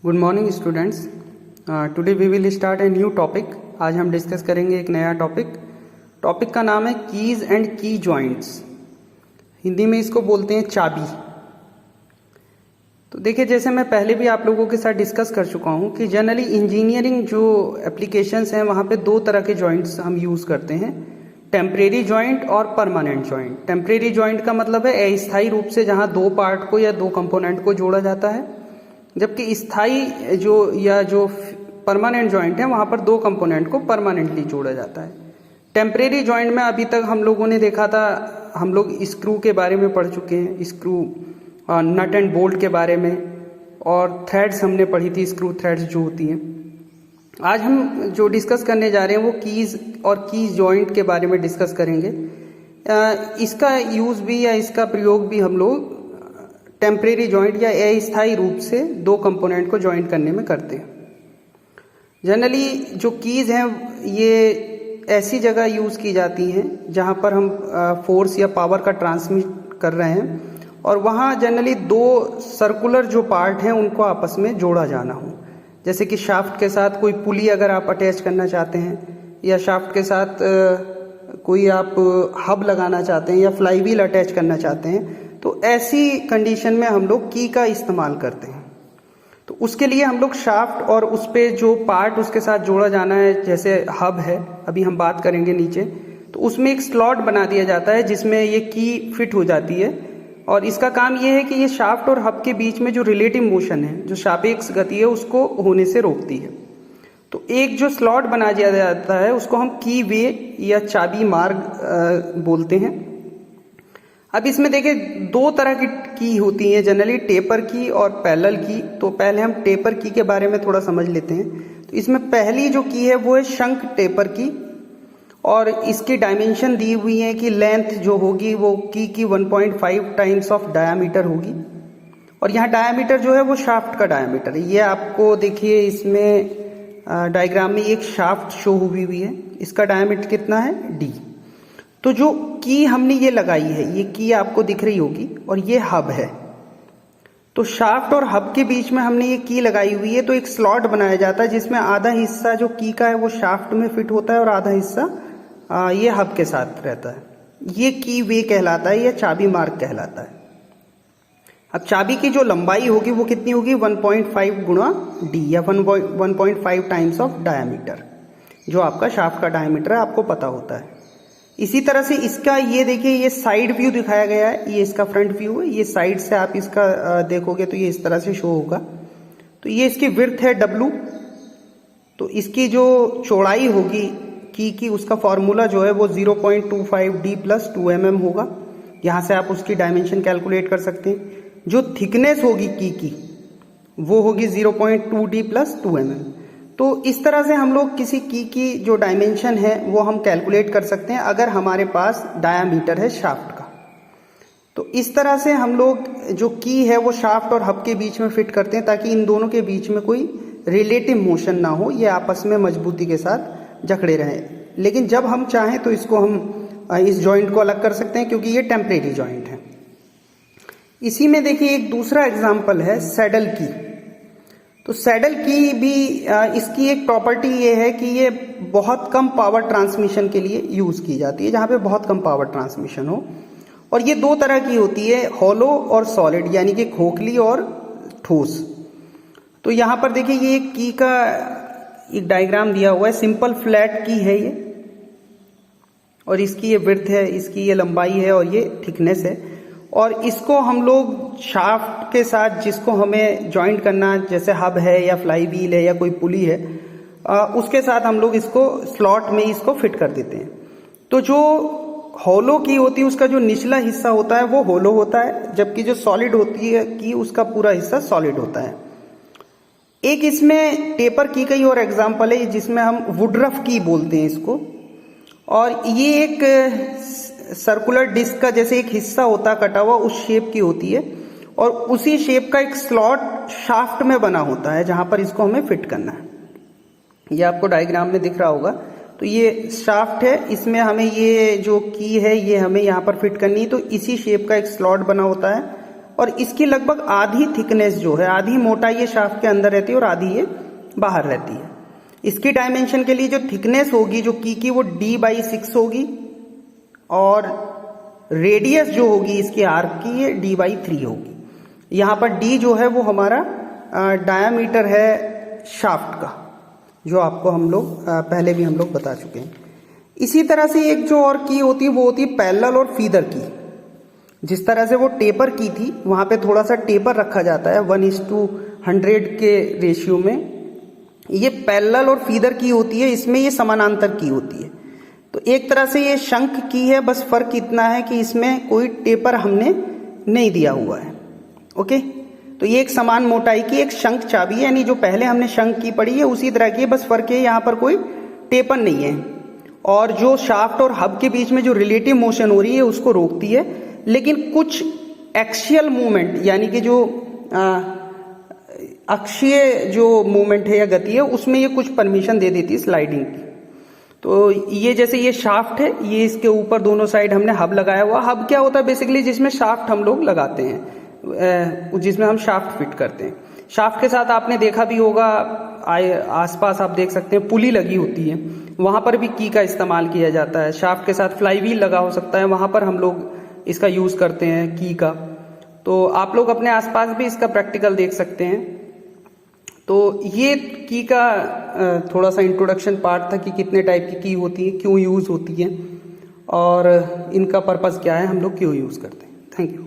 Good morning students. Today we will start a new topic. आज हम discuss करेंगे एक नया टॉपिक का नाम है कीज एंड की जॉइंट्स। हिंदी में इसको बोलते हैं चाबी। तो देखिए, जैसे मैं पहले भी आप लोगों के साथ डिस्कस कर चुका हूँ कि जनरली इंजीनियरिंग जो एप्लीकेशंस हैं वहाँ पे दो तरह के जॉइंट्स हम यूज़ करते हैं, टेम्परेरी जॉइंट और परमानेंट जॉइंट। टेम्परेरी जॉइंट का मतलब है अस्थायी रूप से जहाँ दो पार्ट को या दो कंपोनेंट को जोड़ा जाता है, जबकि स्थायी जो परमानेंट जॉइंट है वहाँ पर दो कंपोनेंट को परमानेंटली जोड़ा जाता है। टेम्परेरी जॉइंट में अभी तक हम लोगों ने देखा था, हम लोग स्क्रू के बारे में पढ़ चुके हैं, स्क्रू नट एंड बोल्ट के बारे में, और थ्रेड्स हमने पढ़ी थी, स्क्रू थ्रेड्स जो होती हैं। आज हम जो डिस्कस करने जा रहे हैं वो कीज और कीज जॉइंट के बारे में डिस्कस करेंगे। इसका यूज़ भी या इसका प्रयोग भी हम लोग टेम्परेरी जॉइंट या अस्थायी रूप से दो कंपोनेंट को जॉइंट करने में करते हैं। जनरली जो कीज हैं ये ऐसी जगह यूज़ की जाती हैं जहां पर हम फोर्स या पावर का ट्रांसमिट कर रहे हैं, और वहां जनरली दो सर्कुलर जो पार्ट हैं उनको आपस में जोड़ा जाना हो। जैसे कि शाफ्ट के साथ कोई पुली अगर आप अटैच करना चाहते हैं, या शाफ्ट के साथ कोई आप हब लगाना चाहते हैं, या फ्लाई व्हील अटैच करना चाहते हैं, तो ऐसी कंडीशन में हम लोग की का इस्तेमाल करते हैं। तो उसके लिए हम लोग शाफ्ट और उस पे जो पार्ट उसके साथ जोड़ा जाना है, जैसे हब है, अभी हम बात करेंगे नीचे, तो उसमें एक स्लॉट बना दिया जाता है जिसमें ये की फिट हो जाती है। और इसका काम ये है कि ये शाफ्ट और हब के बीच में जो रिलेटिव मोशन है, जो सापेक्ष गति है, उसको होने से रोकती है। तो एक जो स्लॉट बना दिया जाता है उसको हम की वे या चाबी मार्ग बोलते हैं। अब इसमें देखिए दो तरह की होती है जनरली, टेपर की और पैरेलल की। तो पहले हम टेपर की के बारे में थोड़ा समझ लेते हैं। तो इसमें पहली जो की है वो है शंक टेपर की, और इसकी डायमेंशन दी हुई है कि लेंथ जो होगी वो की 1.5 टाइम्स ऑफ डायामीटर होगी, और यहाँ डायामीटर जो है वो शाफ्ट का डायामीटर है। ये आपको देखिए इसमें डायग्राम में एक शाफ्ट शो हुई है, इसका डायामीटर कितना है, डी। तो जो की हमने ये लगाई है, ये की आपको दिख रही होगी, और ये हब है। तो शाफ्ट और हब के बीच में हमने ये की लगाई हुई है, तो एक स्लॉट बनाया जाता है जिसमें आधा हिस्सा जो की का है वो शाफ्ट में फिट होता है और आधा हिस्सा ये हब के साथ रहता है। ये की वे कहलाता है, या चाबी मार्ग कहलाता है। अब चाबी की जो लंबाई होगी वो कितनी होगी, 1.5 गुणा डी, या 1.5 टाइम्स ऑफ डायामीटर, जो आपका शाफ्ट का डायामीटर है, आपको पता होता है। इसी तरह से इसका ये देखिए, ये साइड व्यू दिखाया गया है, ये इसका फ्रंट व्यू है। ये साइड से आप इसका देखोगे तो ये इस तरह से शो होगा। तो ये इसकी विड्थ है W। तो इसकी जो चौड़ाई होगी की उसका फॉर्मूला जो है वो 0.25 D + 2 mm होगा। यहाँ से आप उसकी डायमेंशन कैलकुलेट कर सकते हैं। जो थिकनेस होगी की वो होगी 0.2 D + 2 mm। तो इस तरह से हम लोग किसी की जो डायमेंशन है वो हम कैलकुलेट कर सकते हैं अगर हमारे पास डायामीटर है शाफ्ट का। तो इस तरह से हम लोग जो की है वो शाफ्ट और हब के बीच में फिट करते हैं, ताकि इन दोनों के बीच में कोई रिलेटिव मोशन ना हो, ये आपस में मजबूती के साथ जकड़े रहें। लेकिन जब हम चाहें तो इसको हम इस जॉइंट को अलग कर सकते हैं, क्योंकि ये टेम्परेरी जॉइंट है। इसी में देखिए एक दूसरा एग्जाम्पल है सैडल की। तो सैडल की भी इसकी एक प्रॉपर्टी ये है कि ये बहुत कम पावर ट्रांसमिशन के लिए यूज़ की जाती है, जहाँ पे बहुत कम पावर ट्रांसमिशन हो। और ये दो तरह की होती है, हॉलो और सॉलिड, यानी कि खोखली और ठोस। तो यहाँ पर देखिए ये एक की का एक डायग्राम दिया हुआ है, सिंपल फ्लैट की है ये, और इसकी ये विड्थ है, इसकी ये लंबाई है, और ये थिकनेस है। और इसको हम लोग शाफ्ट के साथ जिसको हमें जॉइंट करना, जैसे हब है या फ्लाई व्हील है या कोई पुली है, उसके साथ हम लोग इसको स्लॉट में इसको फिट कर देते हैं। तो जो होलो की होती है उसका जो निचला हिस्सा होता है वो होलो होता है, जबकि जो सॉलिड होती है की उसका पूरा हिस्सा सॉलिड होता है। एक इसमें टेपर की का ही और एग्जाम्पल है जिसमें हम वुडरफ की बोलते हैं इसको, और ये एक सर्कुलर डिस्क का जैसे एक हिस्सा होता कटा हुआ, उस शेप की होती है, और उसी शेप का एक स्लॉट शाफ्ट में बना होता है जहां पर इसको हमें फिट करना है। ये आपको डायग्राम में दिख रहा होगा। तो ये शाफ्ट है, इसमें हमें ये जो की है ये हमें यहाँ पर फिट करनी है। तो इसी शेप का एक स्लॉट बना होता है और इसकी लगभग आधी थिकनेस जो है, आधी मोटाई ये शाफ्ट के अंदर रहती है और आधी ये बाहर रहती है। इसकी डायमेंशन के लिए जो थिकनेस होगी जो की वो D/6 होगी और रेडियस जो होगी इसके आर्क की ये D/3 होगी। यहाँ पर D जो है वो हमारा डायामीटर है शाफ्ट का, जो आपको हम लोग पहले भी हम लोग बता चुके हैं। इसी तरह से एक जो और की होती है वो होती है पैरेलल और फीदर की। जिस तरह से वो टेपर की थी वहां पे थोड़ा सा टेपर रखा जाता है 1:100 के रेशियो में। ये पैरेलल और फीदर की होती है, इसमें ये समानांतर की होती है। तो एक तरह से ये शंख की है, बस फर्क इतना है कि इसमें कोई टेपर हमने नहीं दिया हुआ है। ओके, तो ये एक समान मोटाई की एक शंख चाबी है, यानी जो पहले हमने शंख की पढ़ी है उसी तरह की है, बस फर्क है यहाँ पर कोई टेपर नहीं है। और जो शाफ्ट और हब के बीच में जो रिलेटिव मोशन हो रही है उसको रोकती है, लेकिन कुछ एक्सियल मूवमेंट यानी कि जो अक्षीय जो मूवमेंट है या गति है उसमें ये कुछ परमिशन दे देती है स्लाइडिंग की। तो ये जैसे ये शाफ्ट है, ये इसके ऊपर दोनों साइड हमने हब लगाया हुआ। हब क्या होता है बेसिकली, जिसमें शाफ्ट हम लोग लगाते हैं, जिसमें हम शाफ्ट फिट करते हैं। शाफ्ट के साथ आपने देखा भी होगा आसपास आप देख सकते हैं पुली लगी होती है, वहां पर भी की का इस्तेमाल किया जाता है। शाफ्ट के साथ फ्लाई व्हील लगा हो सकता है, वहां पर हम लोग इसका यूज करते हैं की का। तो आप लोग अपने आसपास भी इसका प्रैक्टिकल देख सकते हैं। तो ये की का थोड़ा सा इंट्रोडक्शन पार्ट था कि कितने टाइप की होती है, क्यों यूज होती है और इनका पर्पस क्या है, हम लोग क्यों यूज करते हैं। Thank you.